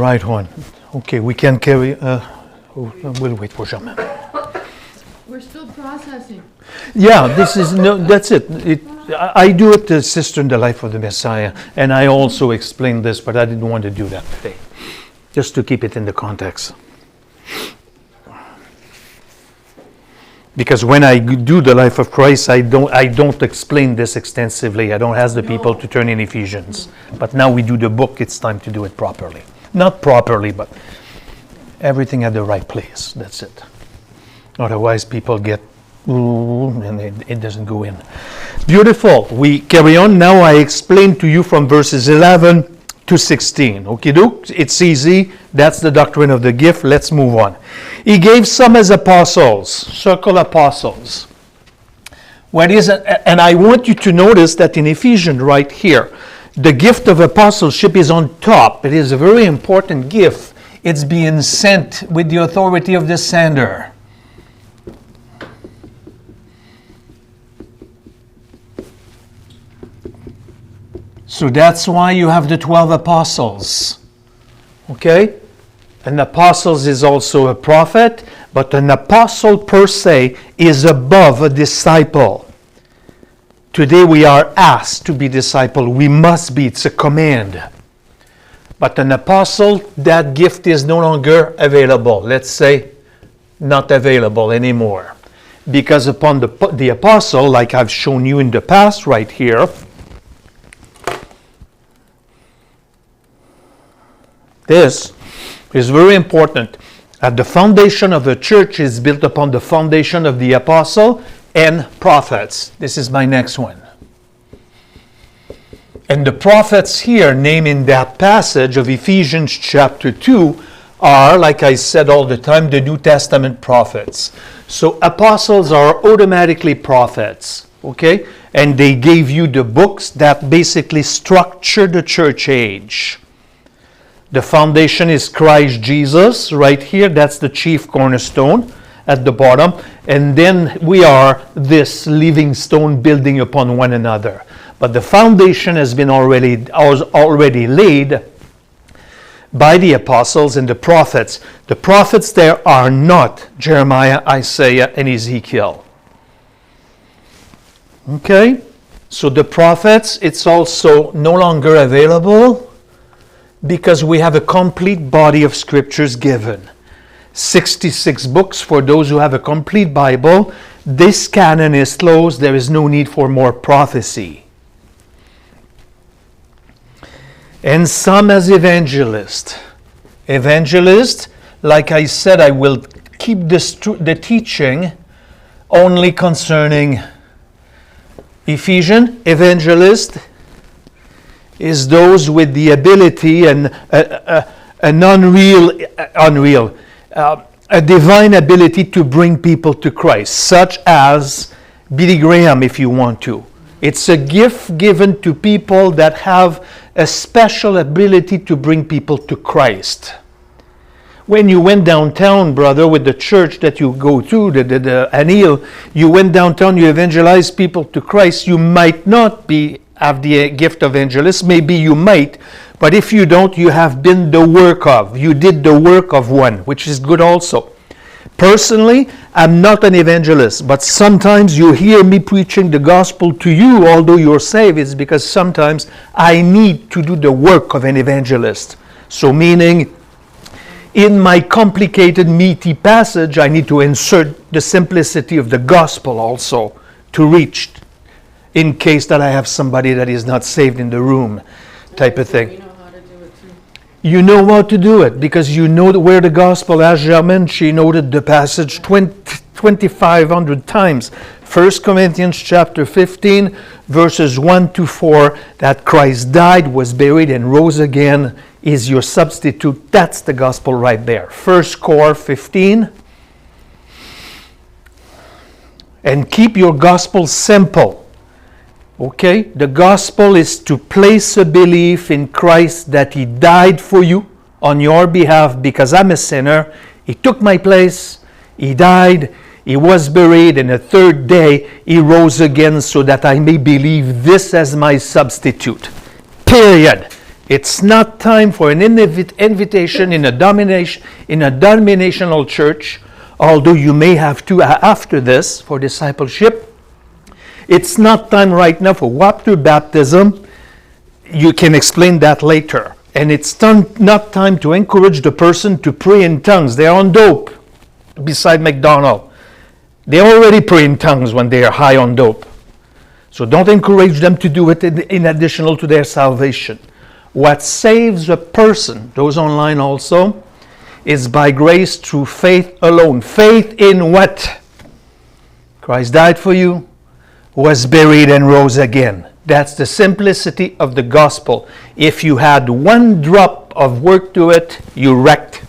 Right one. Okay, we can carry... we'll wait for Germain. We're still processing. Yeah, that's it. I do it, Sister in the Life of the Messiah, and I also explained this, but I didn't want to do that today, just to keep it in the context. Because when I do the life of Christ, I don't explain this extensively. I don't ask the people to turn in Ephesians. But now we do the book, it's time to do it properly. Not properly, but everything at the right place. That's it. Otherwise, people get, and it doesn't go in. Beautiful. We carry on. Now I explain to you from verses 11 to 16. Okay, it's easy. That's the doctrine of the gift. Let's move on. He gave some as apostles. Circle apostles. What is it? And I want you to notice that in Ephesians right here, the gift of apostleship is on top. It is a very important gift. It's being sent with the authority of the sender. So that's why you have the 12 apostles. Okay? An apostle is also a prophet, but an apostle per se is above a disciple. Today we are asked to be disciple. We must be. It's a command. But an apostle, that gift is no longer available. Let's say not available anymore. Because upon the apostle, like I've shown you in the past right here, this is very important. That the foundation of the church is built upon the foundation of the apostle and prophets. This is my next one. And the prophets here named in that passage of Ephesians chapter 2 are, like I said all the time, the New Testament prophets. So apostles are automatically prophets, okay? And they gave you the books that basically structure the church age. The foundation is Christ Jesus, right here. That's the chief cornerstone at the bottom. And then we are this living stone building upon one another. But the foundation has been already laid by the apostles and the prophets. The prophets there are not Jeremiah, Isaiah, and Ezekiel. Okay? So the prophets, it's also no longer available, because we have a complete body of scriptures given. 66 books for those who have a complete Bible. This canon is closed. There is no need for more prophecy. And some as evangelists. Evangelists, like I said, I will keep the teaching only concerning Ephesians. Evangelist is those with the ability and a divine ability to bring people to Christ, such as Billy Graham, if you want to. It's a gift given to people that have a special ability to bring people to Christ. When you went downtown, brother, with the church that you go to, the Anil, you went downtown, you evangelized people to Christ, you might not have the gift of evangelist. Maybe you might, but if you don't, you have been the work of. You did the work of one, which is good also. Personally, I'm not an evangelist, but sometimes you hear me preaching the gospel to you, although you're saved. It's because sometimes I need to do the work of an evangelist. So meaning, in my complicated, meaty passage, I need to insert the simplicity of the gospel also to reach, in case that I have somebody that is not saved in the room, type of thing. We know how to do it too. You know how to do it because you know where the gospel, as Germaine, she noted the passage 2,500 times. 1 Corinthians chapter 15, verses 1 to 4, that Christ died, was buried, and rose again, is your substitute. That's the gospel right there. 1 Cor 15. And keep your gospel simple. Okay? The gospel is to place a belief in Christ that He died for you on your behalf because I'm a sinner. He took my place. He died. He was buried. And the third day, He rose again so that I may believe this as my substitute. Period. It's not time for an invitation in a denominational church, although you may have to after this for discipleship. It's not time right now for water baptism. You can explain that later. And it's not time to encourage the person to pray in tongues. They're on dope beside McDonald. They already pray in tongues when they are high on dope. So don't encourage them to do it in additional to their salvation. What saves a person, those online also, is by grace through faith alone. Faith in what? Christ died for you, was buried and rose again. That's the simplicity of the gospel. If you had one drop of work to it, you wrecked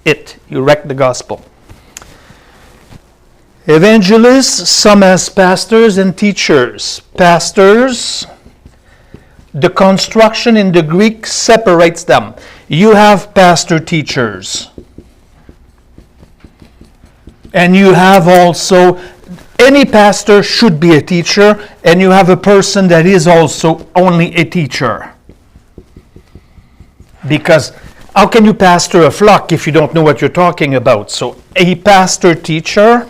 it. You wrecked the gospel. Evangelists, some as pastors and teachers. Pastors, the construction in the Greek separates them. You have pastor teachers. And you have also, any pastor should be a teacher, and you have a person that is also only a teacher. Because how can you pastor a flock if you don't know what you're talking about? So a pastor teacher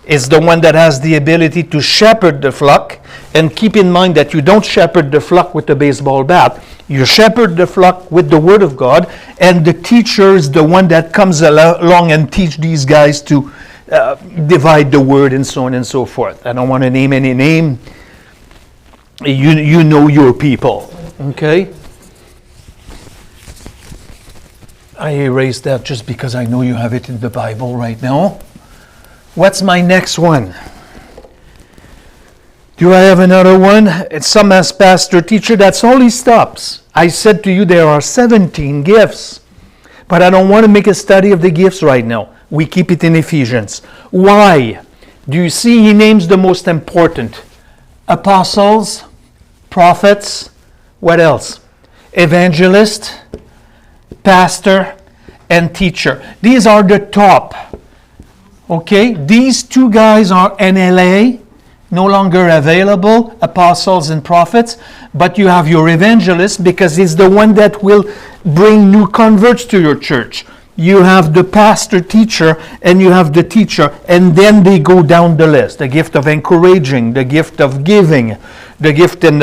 is the one that has the ability to shepherd the flock. And keep in mind that you don't shepherd the flock with a baseball bat. You shepherd the flock with the Word of God. And the teacher is the one that comes along and teach these guys to divide the Word and so on and so forth. I don't want to name any name. You know your people. Okay? I erased that just because I know you have it in the Bible right now. What's my next one? Do I have another one? It's some as pastor, teacher. That's all he stops. I said to you there are 17 gifts. But I don't want to make a study of the gifts right now. We keep it in Ephesians. Why? Do you see he names the most important? Apostles, prophets, what else? Evangelist, pastor, and teacher. These are the top. Okay, these two guys are NLA, no longer available, apostles and prophets, but you have your evangelist because he's the one that will bring new converts to your church. You have the pastor teacher and you have the teacher, and then they go down the list. The gift of encouraging, the gift of giving, the gift there's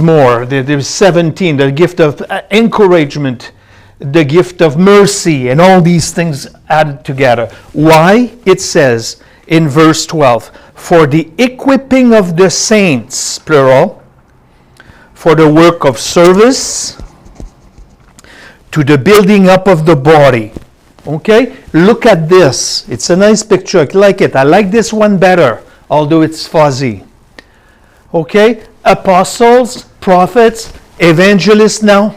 more, there's 17, the gift of encouragement, the gift of mercy, and all these things added together. Why? It says in verse 12, for the equipping of the saints, plural, for the work of service, to the building up of the body. Okay? Look at this. It's a nice picture. I like it. I like this one better, although it's fuzzy. Okay? Apostles, prophets, evangelists now,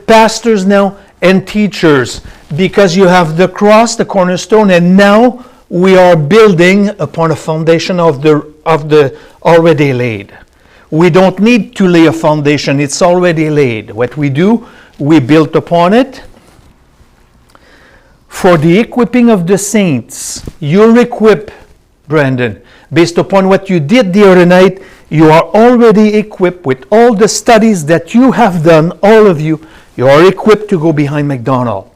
pastors now, and teachers, because you have the cross, the cornerstone, and now we are building upon a foundation of the already laid. We don't need to lay a foundation, it's already laid. What we do, we build upon it. For the equipping of the saints, you're equipped, Brandon, based upon what you did the other night. You are already equipped with all the studies that you have done, all of you. You are equipped to go behind McDonald.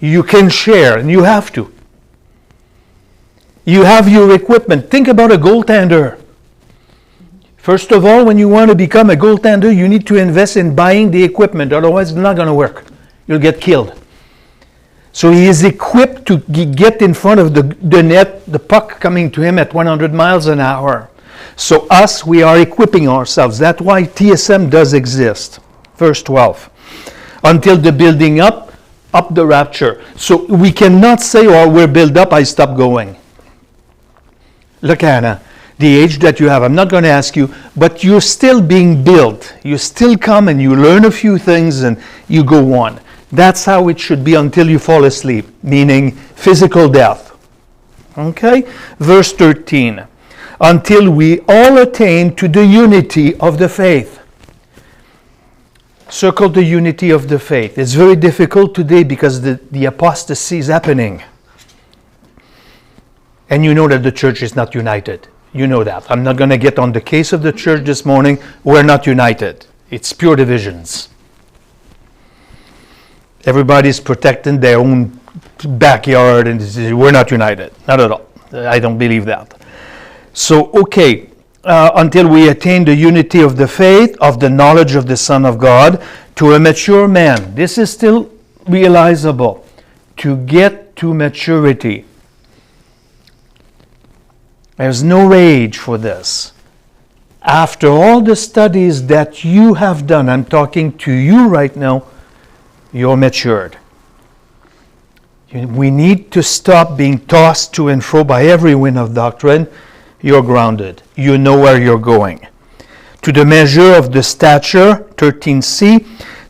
You can share, and you have to. You have your equipment. Think about a goaltender. First of all, when you want to become a goaltender, you need to invest in buying the equipment. Otherwise, it's not going to work. You'll get killed. So he is equipped to get in front of the net, the puck coming to him at 100 miles an hour. So us, we are equipping ourselves. That's why TSM does exist. Verse 12. Until the building up the rapture. So we cannot say, oh, we're built up, I stop going. Look, Anna, the age that you have, I'm not going to ask you, but you're still being built. You still come and you learn a few things and you go on. That's how it should be until you fall asleep, meaning physical death. Okay? Verse 13. Until we all attain to the unity of the faith. Circle the unity of the faith. It's very difficult today because the apostasy is happening. And you know that the church is not united. You know that. I'm not going to get on the case of the church this morning. We're not united. It's pure divisions. Everybody's protecting their own backyard, and we're not united. Not at all. I don't believe that. So, okay, until we attain the unity of the faith, of the knowledge of the Son of God, to a mature man. This is still realizable. To get to maturity. There's no age for this. After all the studies that you have done, I'm talking to you right now, you're matured. We need to stop being tossed to and fro by every wind of doctrine. You're grounded. You know where you're going. To the measure of the stature, 13c,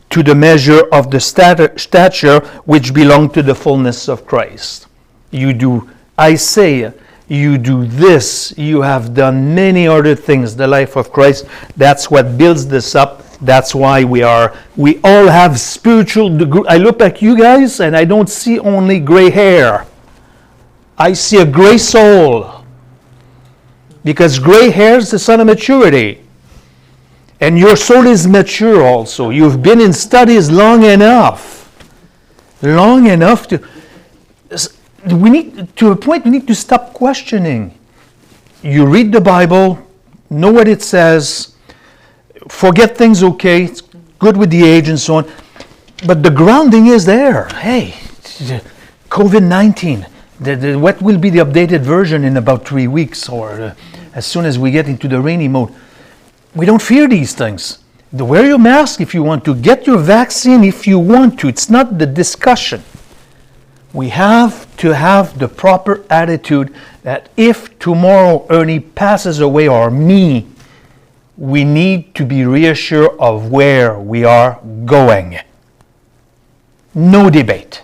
to the measure of the stature which belong to the fullness of Christ. You do, I say, you do this. You have done many other things, the life of Christ. That's what builds this up. That's why we all have spiritual. I look at you guys and I don't see only gray hair. I see a gray soul. Because gray hair is the sign of maturity. And your soul is mature also. You've been in studies long enough. Long enough to. We need, to a point, we need to stop questioning. You read the Bible, know what it says, forget things okay, it's good with the age and so on, but the grounding is there. Hey, COVID-19, what will be the updated version in about 3 weeks, or as soon as we get into the rainy mode? We don't fear these things. Wear your mask if you want to, get your vaccine if you want to. It's not the discussion. We have to have the proper attitude that if tomorrow Ernie passes away or me, we need to be reassured of where we are going. No debate.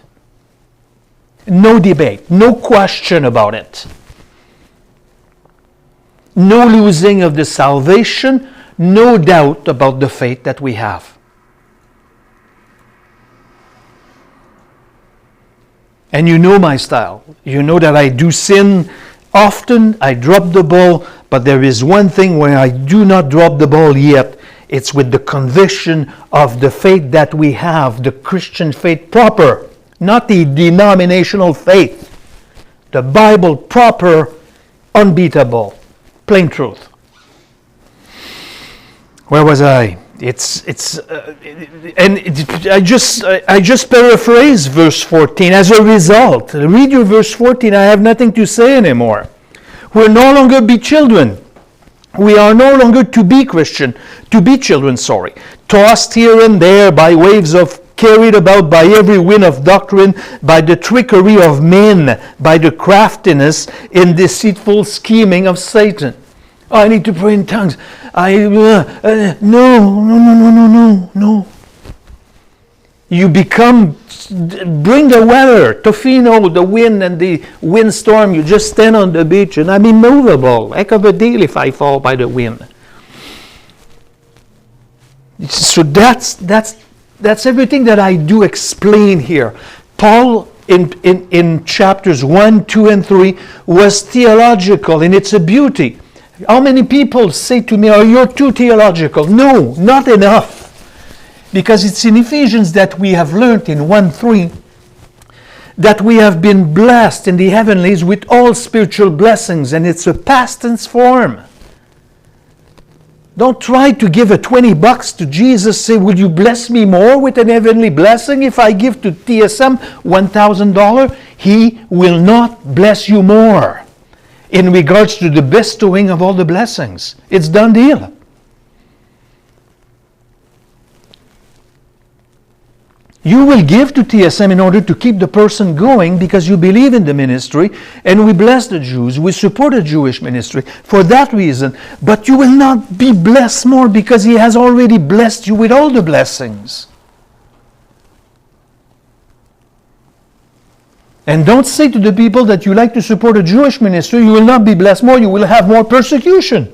No debate. No question about it. No losing of the salvation. No doubt about the faith that we have. And you know my style. You know that I do sin often. I drop the ball. But there is one thing where I do not drop the ball yet. It's with the conviction of the faith that we have. The Christian faith proper. Not the denominational faith. The Bible proper, unbeatable. Plain truth. Where was I? I just paraphrase verse 14. As a result, read your verse 14. I have nothing to say anymore. We'll no longer be children. We are no longer to be children, tossed here and there by waves of, carried about by every wind of doctrine, by the trickery of men, by the craftiness in deceitful scheming of Satan. Oh, I need to pray in tongues. No. You bring the weather, Tofino, the wind and the windstorm. You just stand on the beach and I'm immovable. Heck of a deal if I fall by the wind. So that's everything that I do explain here. Paul in chapters 1, 2, and 3 was theological, and it's a beauty. How many people say to me, oh, you're too theological? No, not enough. Because it's in Ephesians that we have learned in 1:3 that we have been blessed in the heavenlies with all spiritual blessings, and it's a past tense form. Don't try to give a $20 to Jesus. Say, will you bless me more with an heavenly blessing if I give to TSM $1,000? He will not bless you more in regards to the bestowing of all the blessings. It's done deal. You will give to TSM in order to keep the person going because you believe in the ministry, and we bless the Jews. We support the Jewish ministry for that reason. But you will not be blessed more because He has already blessed you with all the blessings. And don't say to the people that you like to support a Jewish ministry, you will not be blessed more, you will have more persecution.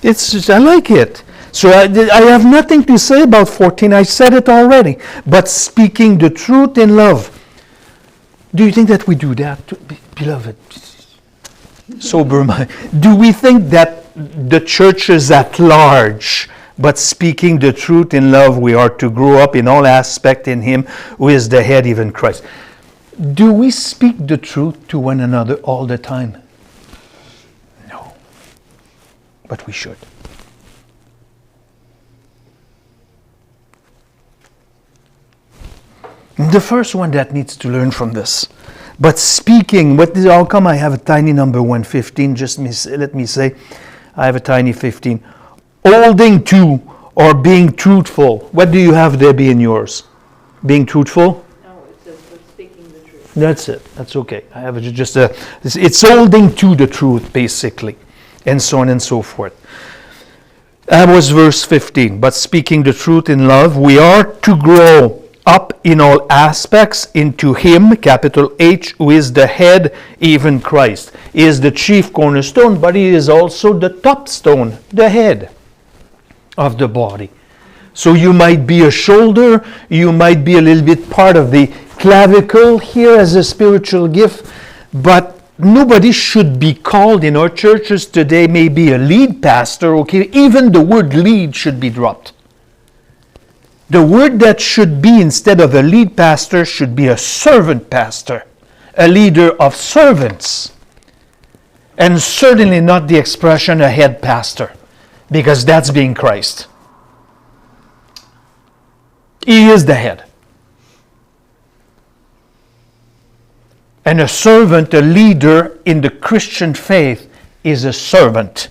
I like it. So I have nothing to say about 14. I said it already. But speaking the truth in love. Do you think that we do that, beloved? Sober mind. Do we think that the church is at large, but speaking the truth in love, we are to grow up in all aspects in Him who is the head, even Christ? Do we speak the truth to one another all the time? No. But we should. The first one that needs to learn from this. But speaking, how come I have a tiny number 115? Let me say, I have a tiny 15. Holding to or being truthful. What do you have there being yours? Being truthful? No, it says we're speaking the truth. That's it. That's okay. I have just it's holding to the truth, basically. And so on and so forth. That was verse 15. But speaking the truth in love, we are to grow up in all aspects into Him, capital H, who is the head, even Christ. He is the chief cornerstone, but He is also the top stone, the head of the body. So you might be a shoulder, you might be a little bit part of the clavicle here as a spiritual gift, but nobody should be called in our churches today maybe a lead pastor, okay? Even the word lead should be dropped. The word that should be instead of a lead pastor should be a servant pastor, a leader of servants. And certainly not the expression a head pastor, because that's being Christ. He is the head. And a servant, a leader in the Christian faith is a servant.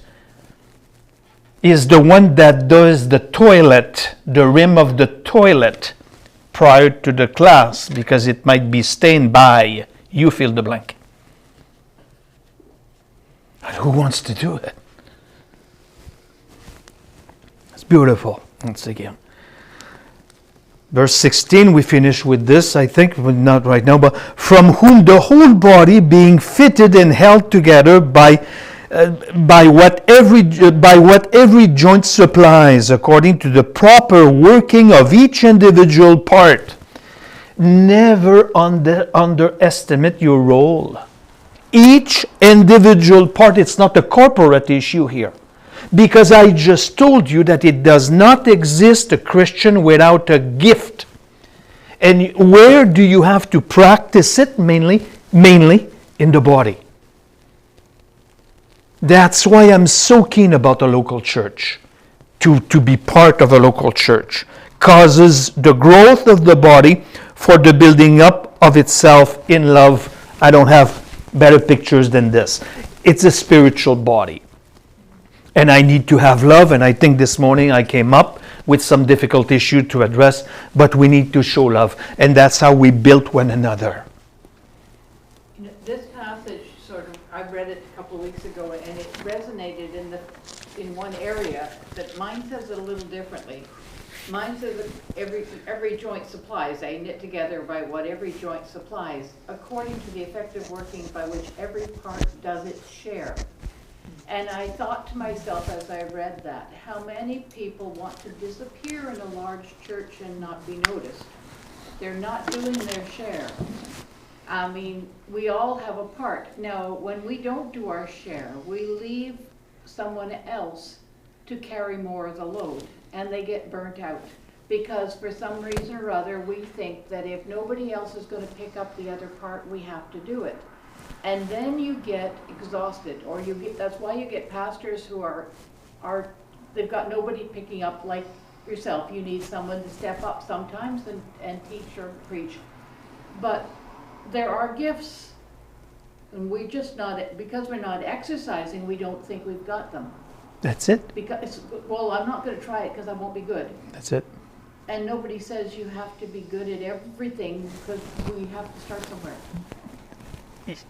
Is the one that does the toilet, the rim of the toilet prior to the class, because it might be stained by, you fill the blank. And who wants to do it? It's beautiful. Once again. Verse 16, we finish with this, I think, not right now, but from whom the whole body being fitted and held together by what every joint supplies, according to the proper working of each individual part. Never underestimate your role. Each individual part, it's not a corporate issue here. Because I just told you that it does not exist a Christian without a gift. And where do you have to practice it? Mainly in the body. That's why I'm so keen about a local church, to be part of a local church. Causes the growth of the body for the building up of itself in love. I don't have better pictures than this. It's a spiritual body. And I need to have love, and I think this morning I came up with some difficult issue to address, but we need to show love, and that's how we built one another. This passage I read it a couple of weeks ago, and it resonated in one area that mine says it a little differently. Mine says that every joint supplies, they knit together by what every joint supplies, according to the effective working by which every part does its share. And I thought to myself as I read that, how many people want to disappear in a large church and not be noticed? They're not doing their share. I mean, we all have a part. Now, when we don't do our share, we leave someone else to carry more of the load, and they get burnt out. Because for some reason or other, we think that if nobody else is going to pick up the other part, we have to do it. And then you get exhausted, or that's why you get pastors who they've got nobody picking up like yourself. You need someone to step up sometimes and teach or preach. But there are gifts, and because we're not exercising, we don't think we've got them. That's it. I'm not going to try it because I won't be good. That's it. And nobody says you have to be good at everything, because we have to start somewhere.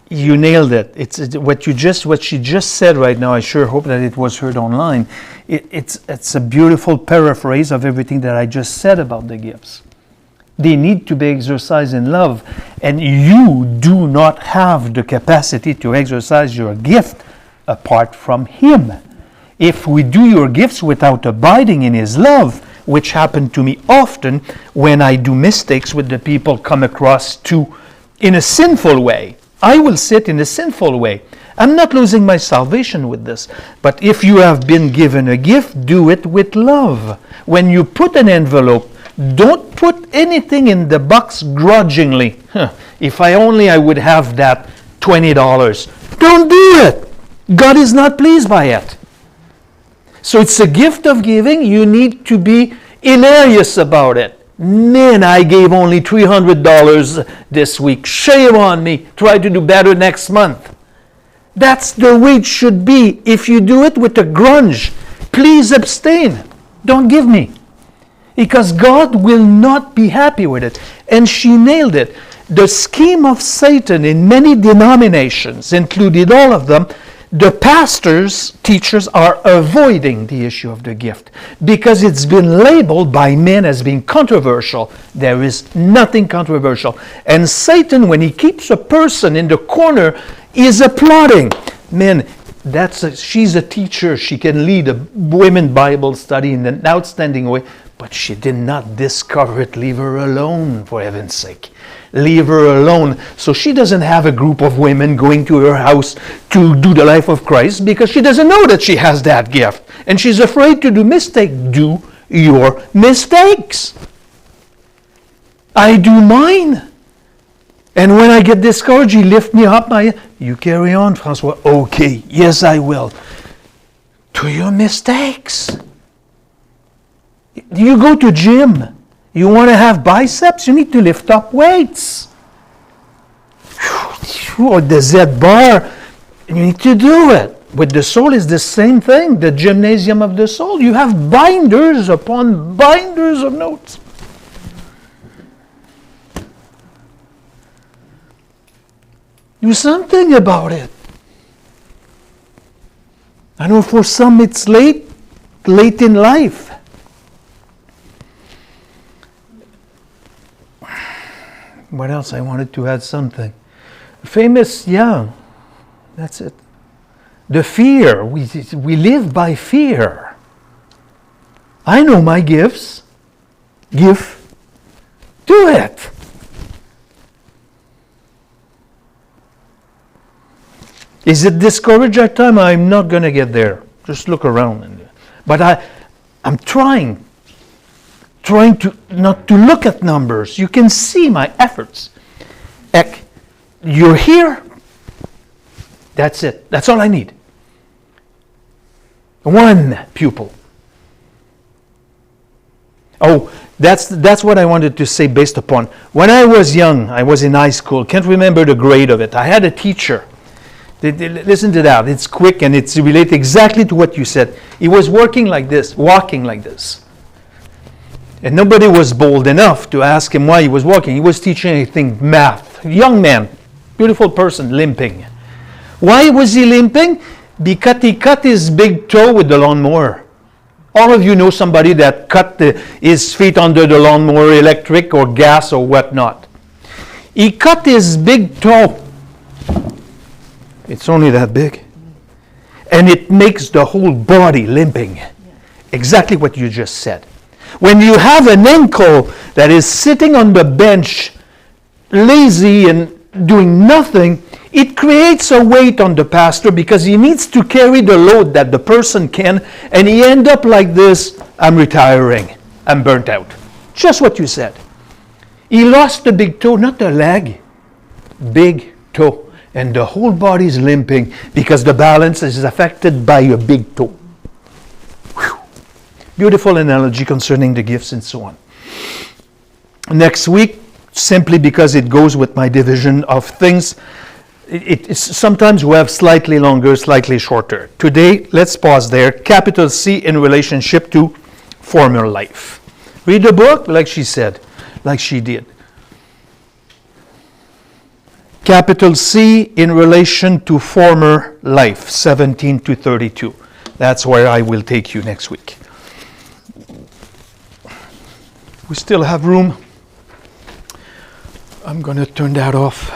You nailed it. It's what she just said right now. I sure hope that it was heard online. It's a beautiful paraphrase of everything that I just said about the gifts. They need to be exercised in love, and you do not have the capacity to exercise your gift apart from Him. if we do your gifts without abiding in His love, which happened to me often when I do mistakes with the people come across to in a sinful way. I will sit in a sinful way. I'm not losing my salvation with this. But if you have been given a gift, do it with love. When you put an envelope, don't put anything in the box grudgingly. If I would have that $20. Don't do it. God is not pleased by it. So it's a gift of giving. You need to be hilarious about it. Man, I gave only $300 this week. Shame on me. Try to do better next month. That's the way it should be. If you do it with a grudge, please abstain. Don't give me. Because God will not be happy with it. And she nailed it. The scheme of Satan in many denominations, included all of them, the pastors, teachers are avoiding the issue of the gift because it's been labeled by men as being controversial. There is nothing controversial. And Satan, when he keeps a person in the corner, is applauding. Men, she's a teacher. She can lead a women Bible study in an outstanding way. But she did not discover it. Leave her alone, for heaven's sake. Leave her alone. So she doesn't have a group of women going to her house to do the life of Christ because she doesn't know that she has that gift. And she's afraid to do mistakes. Do your mistakes. I do mine. And when I get discouraged, you lift me up. You carry on, François. Okay, yes, I will. Do your mistakes. You go to gym. You want to have biceps? You need to lift up weights. Or the Z bar, you need to do it. With the soul is the same thing. The gymnasium of the soul. You have binders upon binders of notes. Do something about it. I know for some it's late in life. What else? I wanted to add something. Famous, that's it. The fear. We live by fear. I know my gifts. Do it. Is it discouraged at time? I'm not going to get there. Just look around. But I'm trying to not to look at numbers. You can see my efforts. Heck, you're here. That's it. That's all I need. One pupil. Oh, that's what I wanted to say based upon. When I was young, I was in high school. Can't remember the grade of it. I had a teacher. Listen to that. It's quick and it's related exactly to what you said. He was walking like this. And nobody was bold enough to ask him why he was walking. He was teaching, I think, math. Young man, beautiful person, limping. Why was he limping? Because he cut his big toe with the lawnmower. All of you know somebody that cut his feet under the lawnmower, electric or gas or whatnot. He cut his big toe. It's only that big. And it makes the whole body limping. Exactly what you just said. When you have an ankle that is sitting on the bench, lazy and doing nothing, it creates a weight on the pastor because he needs to carry the load that the person can, and he ends up like this, I'm retiring, I'm burnt out. Just what you said. He lost the big toe, not the leg, big toe. And the whole body is limping because the balance is affected by your big toe. Whew. Beautiful analogy concerning the gifts and so on. Next week, simply because it goes with my division of things, it's sometimes we have slightly longer, slightly shorter. Today, let's pause there. Capital C in relationship to former life. Read the book like she said, like she did. Capital C in relation to former life, 17 to 32. That's where I will take you next week. We still have room. I'm going to turn that off.